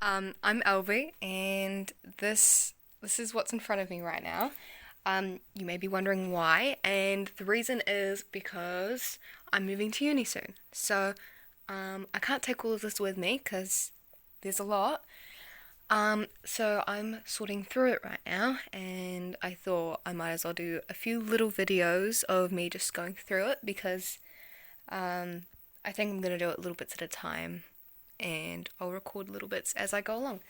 I'm Elvie, and this is what's in front of me right now. You may be wondering why, and the reason is because I'm moving to uni soon. So, I can't take all of this with me because there's a lot. So I'm sorting through it right now, and I thought I might as well do a few little videos of me just going through it because um, I think I'm gonna do it little bits at a time and I'll record little bits as I go along,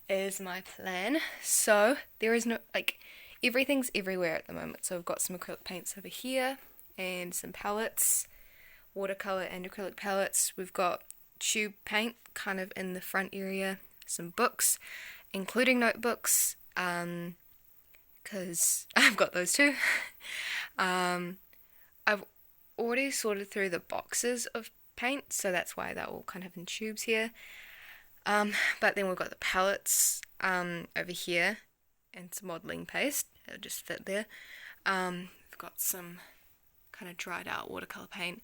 is my plan. So there is no, like, everything's everywhere at the moment. So I've got some acrylic paints over here and some palettes, watercolor and acrylic palettes. We've got tube paint kind of in the front area, some books, including notebooks, because I've got those too. um, I've already sorted through the boxes of paint, so that's why they're all kind of in tubes here. But then we've got the palettes over here and some modelling paste. It'll just fit there. We've got some kind of dried out watercolour paint.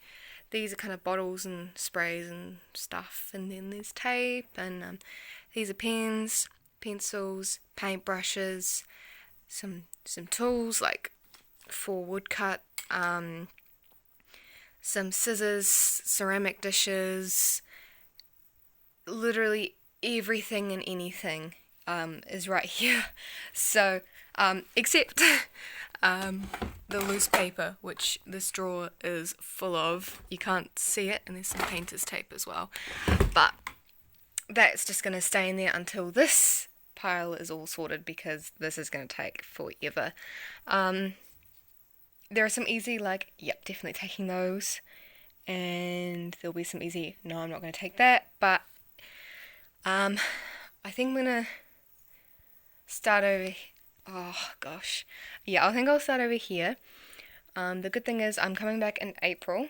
These are kind of bottles and sprays and stuff. And then there's tape and these are pens, pencils, paintbrushes, some tools like for woodcut, some scissors, ceramic dishes, literally everything and anything is right here. So, except the loose paper, which this drawer is full of. You can't see it, and there's some painter's tape as well. But that's just going to stay in there until this pile is all sorted because this is going to take forever. There are some easy, like, yep, definitely taking those. And there'll be some easy, no, I'm not going to take that. But I think I'm going to start over. Oh, gosh. Yeah, I think I'll start over here. The good thing is I'm coming back in April.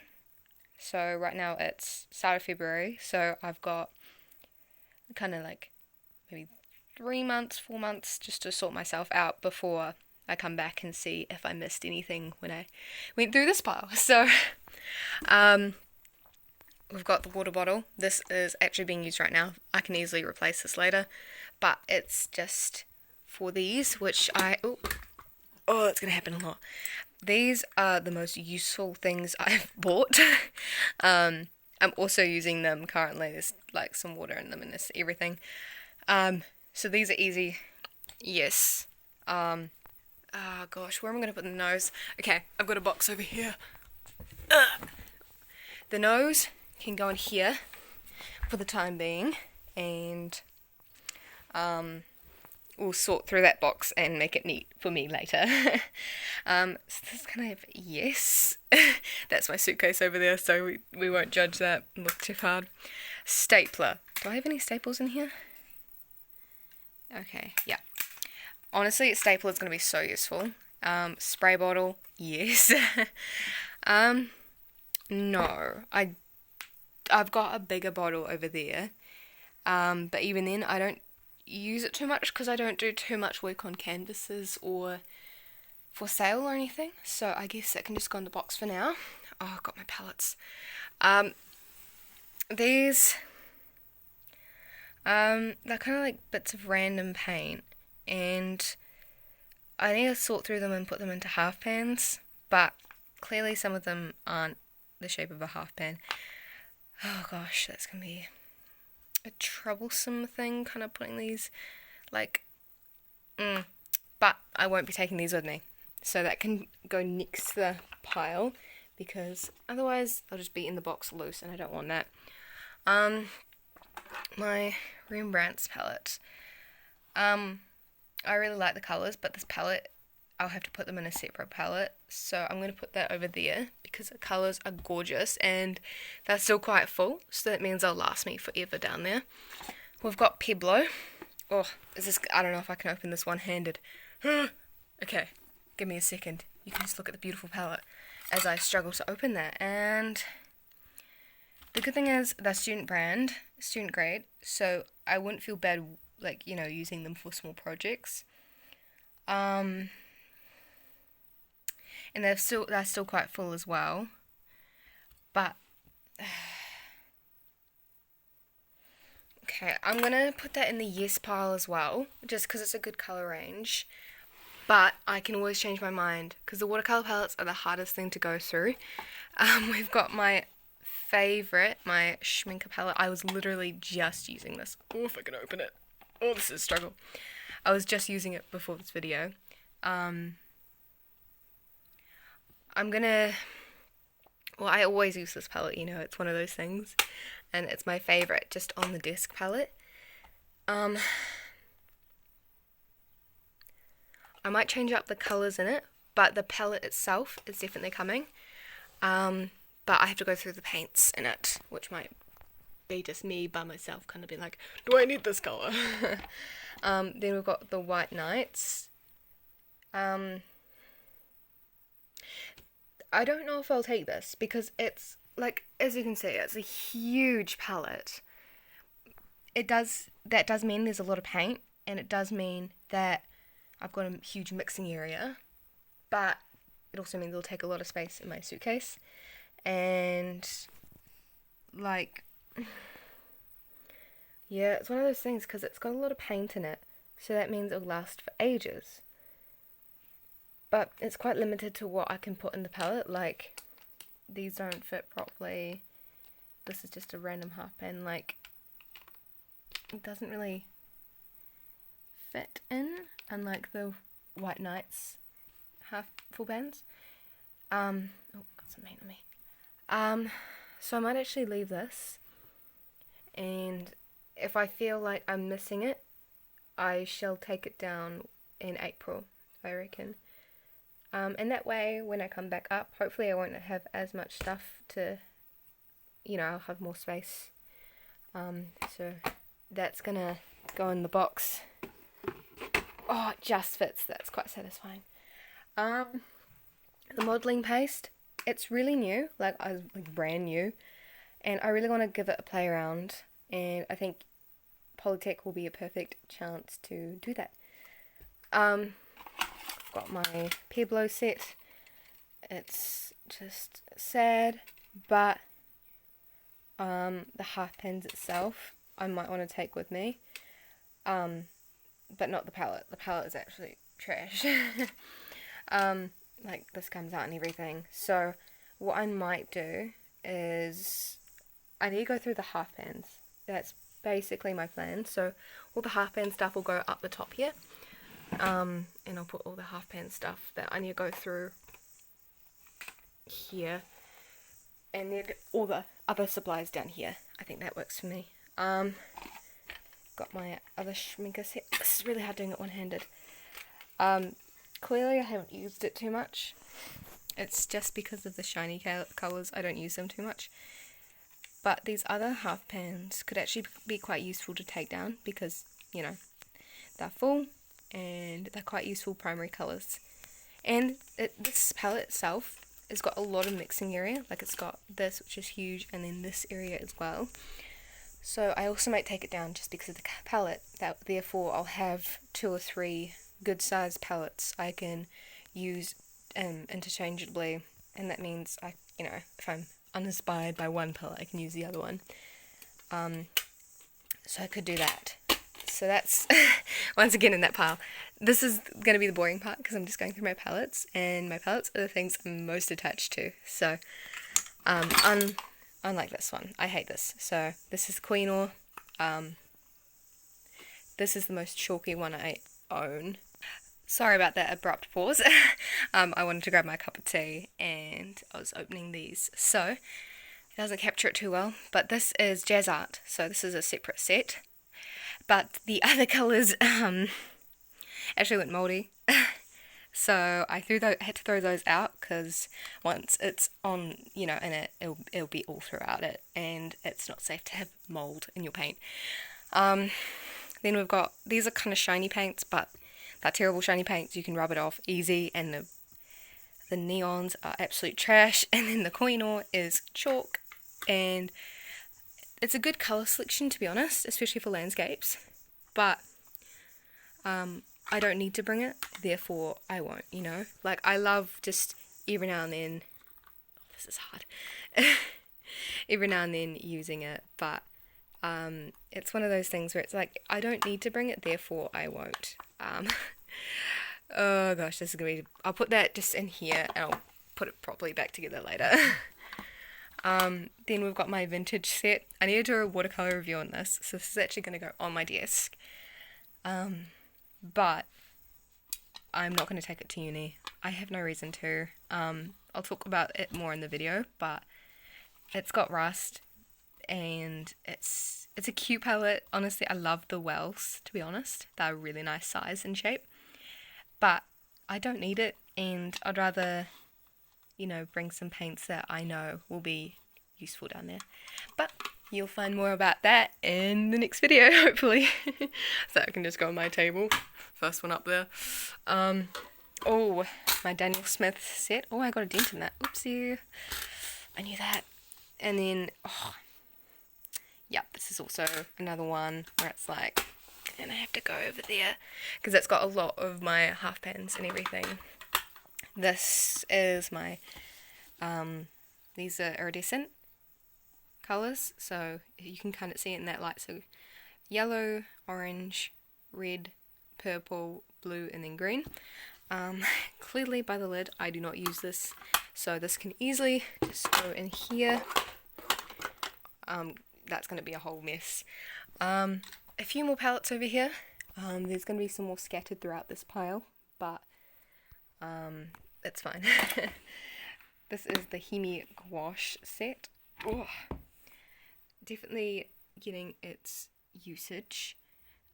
So right now it's start of February. So I've got kind of like maybe 3 months, 4 months just to sort myself out before I come back and see if I missed anything when I went through this pile. So, we've got the water bottle. This is actually being used right now. I can easily replace this later, but it's just for these, which it's gonna happen a lot. These are the most useful things I've bought. I'm also using them currently. There's like some water in them and this everything. So these are easy. Yes. Oh gosh, where am I going to put the nose? Okay, I've got a box over here. The nose can go in here for the time being, and we'll sort through that box and make it neat for me later. So this is kind of, yes, that's my suitcase over there, so we won't judge that and look too hard. Stapler. Do I have any staples in here? Okay, yeah. Honestly, a stapler is going to be so useful. Spray bottle, yes. No, I've got a bigger bottle over there. But even then, I don't use it too much because I don't do too much work on canvases or for sale or anything. So I guess that can just go in the box for now. Oh, I've got my palettes. These, they're kind of like bits of random paint, and I need to sort through them and put them into half pans, but clearly some of them aren't the shape of a half pan. Oh gosh, that's gonna be a troublesome thing, kind of putting these, like, but I won't be taking these with me, so that can go next to the pile, because otherwise I'll just be in the box loose, and I don't want that. My Rembrandt's palette. I really like the colours, but this palette, I'll have to put them in a separate palette. So I'm going to put that over there because the colours are gorgeous and they're still quite full. So that means they'll last me forever down there. We've got Peblo. Oh, I don't know if I can open this one-handed. Okay, give me a second. You can just look at the beautiful palette as I struggle to open that. And the good thing is they're student grade, so I wouldn't feel bad, like, using them for small projects. And they're still quite full as well. But Okay, I'm gonna put that in the yes pile as well, just because it's a good colour range. But I can always change my mind, because the watercolour palettes are the hardest thing to go through. We've got my favourite, my Schminker palette. I was literally just using this. Oh, if I can open it. Oh, this is a struggle. I was just using it before this video. I'm gonna... Well, I always use this palette, you know, it's one of those things. And it's my favourite, just on the desk palette. I might change up the colours in it, but the palette itself is definitely coming. But I have to go through the paints in it, which might be just me by myself, kind of being like, do I need this colour? Then we've got the White Nights. I don't know if I'll take this, because it's, like, as you can see, it's a huge palette. That does mean there's a lot of paint, and it does mean that I've got a huge mixing area, but it also means it'll take a lot of space in my suitcase, and, like, yeah, it's one of those things, because it's got a lot of paint in it, so that means it'll last for ages. But it's quite limited to what I can put in the palette, like, these don't fit properly, this is just a random half pen, like, it doesn't really fit in, unlike the White Nights half full pens. Oh, got some paint on me. So I might actually leave this, and if I feel like I'm missing it, I shall take it down in April, I reckon. And that way, when I come back up, hopefully I won't have as much stuff to, you know, I'll have more space. So that's gonna go in the box. Oh, it just fits. That's quite satisfying. The modelling paste, it's really new, like brand new, and I really want to give it a play around, and I think Polytech will be a perfect chance to do that. I've got my Pueblo set. It's just sad, but the half pens itself I might want to take with me, but not the palette. The palette is actually trash. Like, this comes out and everything. So what I might do is I need to go through the half pans. That's basically my plan. So all the half pan stuff will go up the top here, and I'll put all the half pan stuff that I need to go through here, and then all the other supplies down here. I think that works for me. Got my other Schminker set. This is really hard doing it one-handed. Clearly I haven't used it too much. It's just because of the shiny colours, I don't use them too much. But these other half pans could actually be quite useful to take down, because, you know, they're full and they're quite useful primary colours. And this palette itself has got a lot of mixing area. Like, it's got this, which is huge, and then this area as well. So I also might take it down just because of the palette. Therefore I'll have 2 or 3 good sized palettes I can use interchangeably, and that means if I'm uninspired by one palette, I can use the other one. So I could do that. So that's once again in that pile. This is going to be the boring part, because I'm just going through my palettes, and my palettes are the things I'm most attached to. So unlike this one, I hate this. So this is Queen. This is the most chalky one I own. Sorry about that abrupt pause. I wanted to grab my cup of tea, and I was opening these, so it doesn't capture it too well. But this is Jazz Art, so this is a separate set. But the other colours actually went mouldy, so I had to throw those out, because once it's on, in it, it'll be all throughout it, and it's not safe to have mould in your paint. Then we've got, these are kind of shiny paints, but they're terrible shiny paints. You can rub it off easy, and the neons are absolute trash. And then the Koh-i-Noor is chalk, and it's a good colour selection, to be honest, especially for landscapes. But I don't need to bring it, therefore I won't, Like, I love just every now and then, this is hard, every now and then using it, but It's one of those things where it's like, I don't need to bring it, therefore I won't. Oh gosh, this is gonna be, I'll put that just in here and I'll put it properly back together later. Then we've got my vintage set. I need to do a watercolor review on this, so this is actually going to go on my desk. But I'm not going to take it to uni. I have no reason to. I'll talk about it more in the video, but it's got rust, and it's a cute palette. Honestly, I love the wells, to be honest. They're a really nice size and shape. But I don't need it, and I'd rather, bring some paints that I know will be useful down there. But you'll find more about that in the next video, hopefully. So I can just go on my table. First one up there. Oh, my Daniel Smith set. Oh, I got a dent in that. Oopsie. I knew that. And then, this is also another one where it's like, then I have to go over there because it's got a lot of my half pans and everything. This is my, these are iridescent colours, so you can kind of see it in that light. So yellow, orange, red, purple, blue, and then green. Clearly by the lid, I do not use this, so this can easily just go in here. That's going to be a whole mess. A few more palettes over here. There's going to be some more scattered throughout this pile, but it's fine. This is the Hemi gouache set. Oh, definitely getting its usage,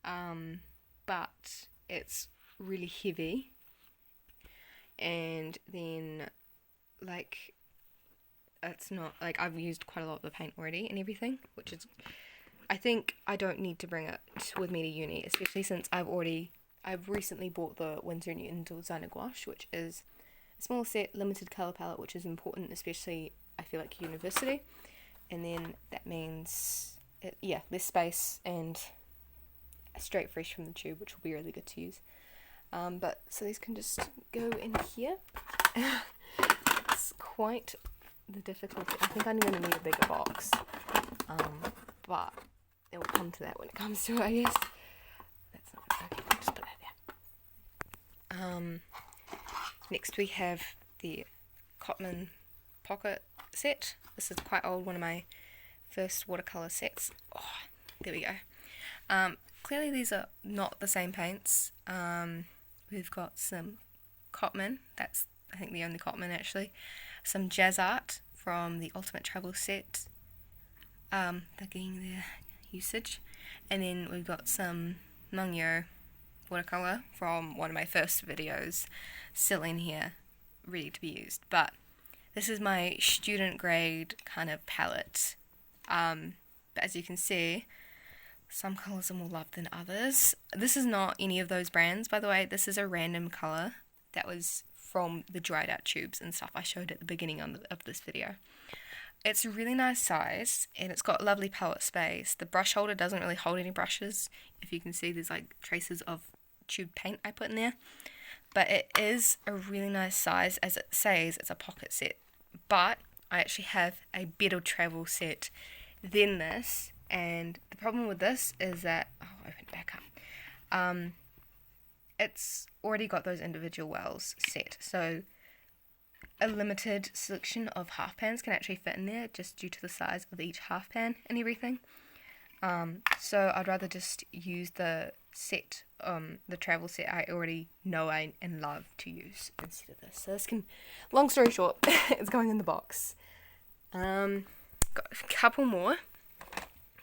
but it's really heavy. And then, it's not, I've used quite a lot of the paint already and everything, which is, I think I don't need to bring it with me to uni, especially since I've recently bought the Winsor & Newton Designer Gouache, which is a small set, limited colour palette, which is important, especially, I feel like, university. And then that means, less space and straight fresh from the tube, which will be really good to use. So these can just go in here. It's quite the difficulty. I think I'm going to need a bigger box. But it will come to that when it comes to it, I guess. That's not okay. I'll just put that there. Next we have the Cotman Pocket set. This is quite old, one of my first watercolour sets. Oh, there we go. Clearly these are not the same paints. We've got some Cotman, that's I think the only Cotman actually. Some Jazz Art from the Ultimate Travel set. They're getting their usage. And then we've got some Mungyo watercolour from one of my first videos still in here, ready to be used. But this is my student grade kind of palette. But as you can see, some colours are more loved than others. This is not any of those brands, by the way. This is a random colour that was from the dried out tubes and stuff I showed at the beginning of this video. It's a really nice size, and it's got lovely palette space. The brush holder doesn't really hold any brushes. If you can see, there's traces of tube paint I put in there. But it is a really nice size. As it says, it's a pocket set. But I actually have a better travel set than this. And the problem with this is that, open it back up. It's already got those individual wells set. So a limited selection of half pans can actually fit in there just due to the size of each half pan and everything. So I'd rather just use the set, the travel set I already know and love to use instead of this. So this can, long story short, it's going in the box. Got a couple more.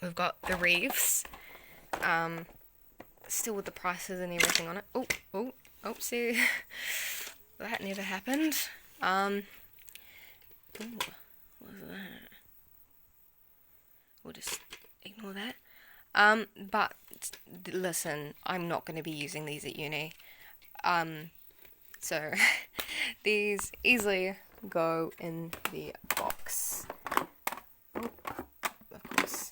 We've got the Reeves, still with the prices and everything on it. See, that never happened. What was that? We'll just ignore that. But listen, I'm not going to be using these at uni. So these easily go in the box. Of course.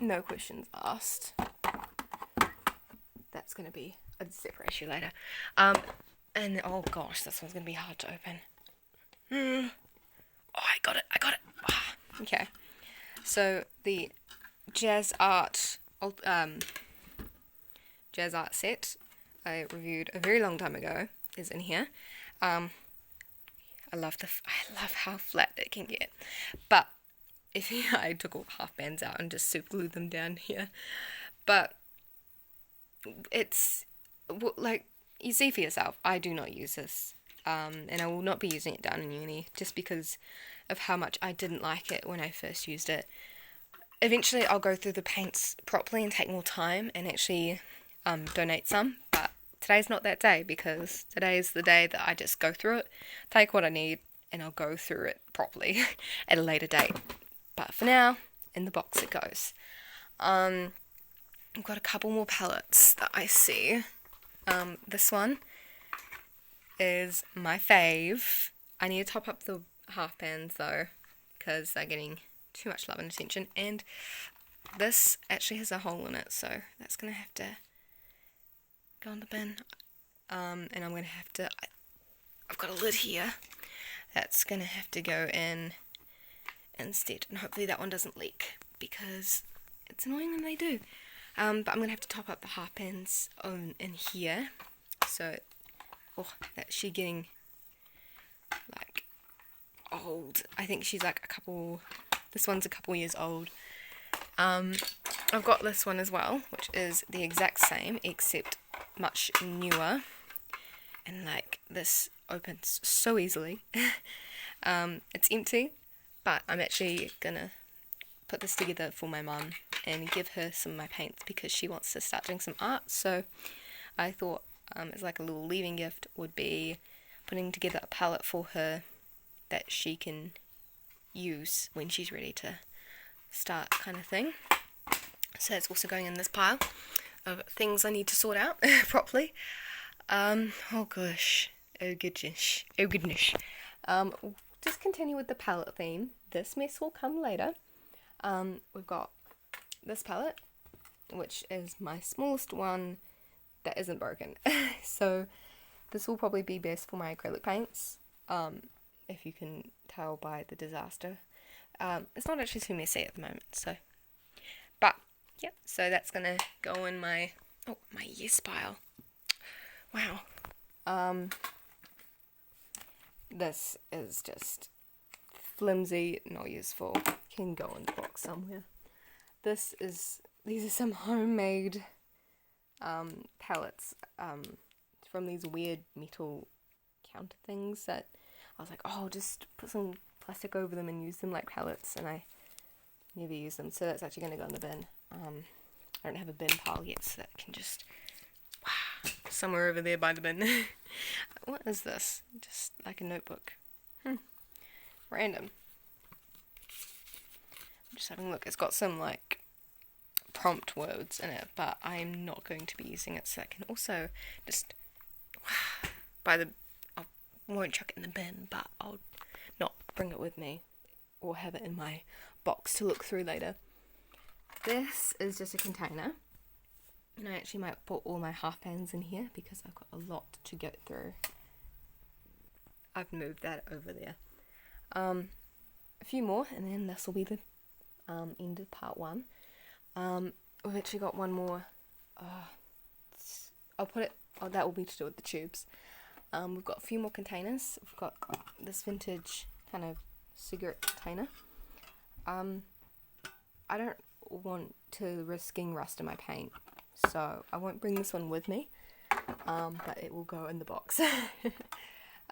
No questions asked. That's going to be a separate issue later. And oh gosh, this one's going to be hard to open. Oh, I got it. Ah, okay. So the Jazz Art, Jazz Art set I reviewed a very long time ago is in here. Um, I love how flat it can get, but if I took all half bands out and just super glued them down here, but it's like you see for yourself. I do not use this, and I will not be using it down in uni just because of how much I didn't like it when I first used it. Eventually, I'll go through the paints properly and take more time and actually donate some, but today's not that day because today is the day that I just go through it, take what I need, and I'll go through it properly at a later date. But for now, in the box it goes. I've got a couple more palettes that I see. This one is my fave. I need to top up the half pans though, because they're getting too much love and attention. And this actually has a hole in it, so that's going to have to go in the bin. And I'm going to have to... I've got a lid here. That's going to have to go in instead. And hopefully that one doesn't leak, because it's annoying when they do. But I'm going to have to top up the half pans in here. So, that's she getting, like, old. I think she's like this one's a couple years old. I've got this one as well, which is the exact same, except much newer. And, like, this opens so easily. It's empty, but I'm actually going to put this together for my mum and give her some of my paints because she wants to start doing some art. So I thought as like a little leaving gift would be putting together a palette for her that she can use when she's ready to start, kind of thing. So it's also going in this pile of things I need to sort out properly. Oh gosh, oh goodness. Just continue with the palette theme. This mess will come later. We've got this palette, which is my smallest one that isn't broken. So this will probably be best for my acrylic paints, if you can tell by the disaster. It's not actually too messy at the moment, so. But, yep, so that's going to go in my yes pile. Wow. This is just flimsy, not useful. Can go in the box somewhere. These are some homemade palettes from these weird metal counter things that I was like, oh, just put some plastic over them and use them like palettes, and I never use them, so that's actually going to go in the bin. I don't have a bin pile yet, so that can just somewhere over there by the bin. What is this? Just like a notebook. Random. I'm just having a look. It's got some like prompt words in it, but I'm not going to be using it, so I can also just I won't chuck it in the bin, but I'll not bring it with me or have it in my box to look through later. This is just a container, and I actually might put all my half pans in here because I've got a lot to get through. I've moved that over there. A few more, and then this will be the end of part one. We've actually got one more. I'll put it. That will be to do with the tubes. We've got a few more containers. We've got this vintage kind of cigarette container. I don't want to risking rust in my paint, so I won't bring this one with me. But it will go in the box.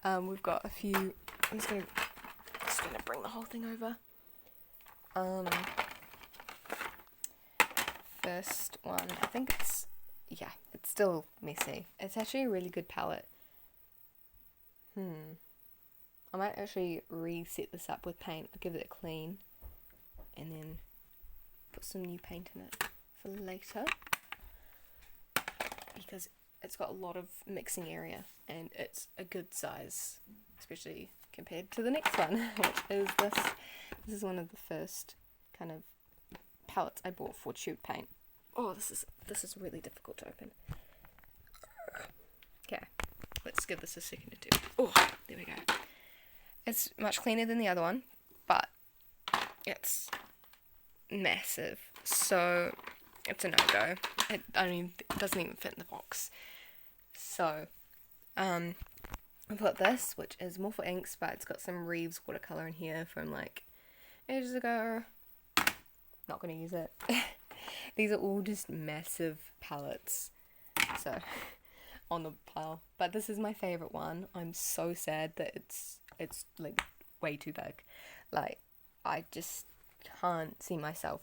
We've got a few. I'm just gonna bring the whole thing over. First one, I think it's still messy. It's actually a really good palette. I might actually reset this up with paint. I'll give it a clean and then put some new paint in it for later, because it's got a lot of mixing area and it's a good size, especially compared to the next one, which is this. This is one of the first kind of palettes I bought for tube paint. Oh, this is really difficult to open. Okay, let's give this a second or two. Oh, there we go. It's much cleaner than the other one, but it's massive, so it's a no-go. It doesn't even fit in the box. So, I put this, which is more for inks, but it's got some Reeves watercolor in here from like ages ago. Not gonna use it. These are all just massive palettes, so on the pile. But this is my favorite one. I'm so sad that it's like way too big. Like, I just can't see myself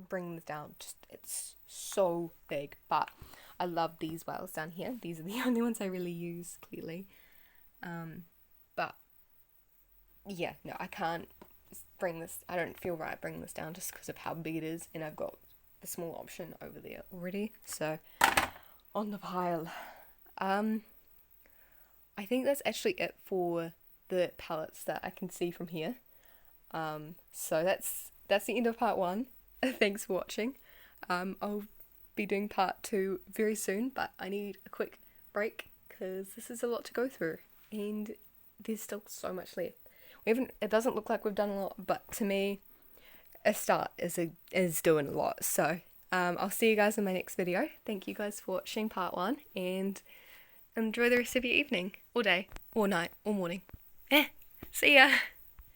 bringing this down. Just, it's so big. But I love these whales down here. These are the only ones I really use, clearly. But yeah, no, I can't bring this. I don't feel right bringing this down just because of how big it is, and I've got the small option over there already. So on the pile. I think that's actually it for the palettes that I can see from here. So that's the end of part 1. Thanks for watching. I'll be doing part 2 very soon, but I need a quick break because this is a lot to go through, and there's still so much left. It doesn't look like we've done a lot, but to me, a start is doing a lot. So I'll see you guys in my next video. Thank you guys for watching part 1, and enjoy the rest of your evening, or day, or night, or morning. See ya!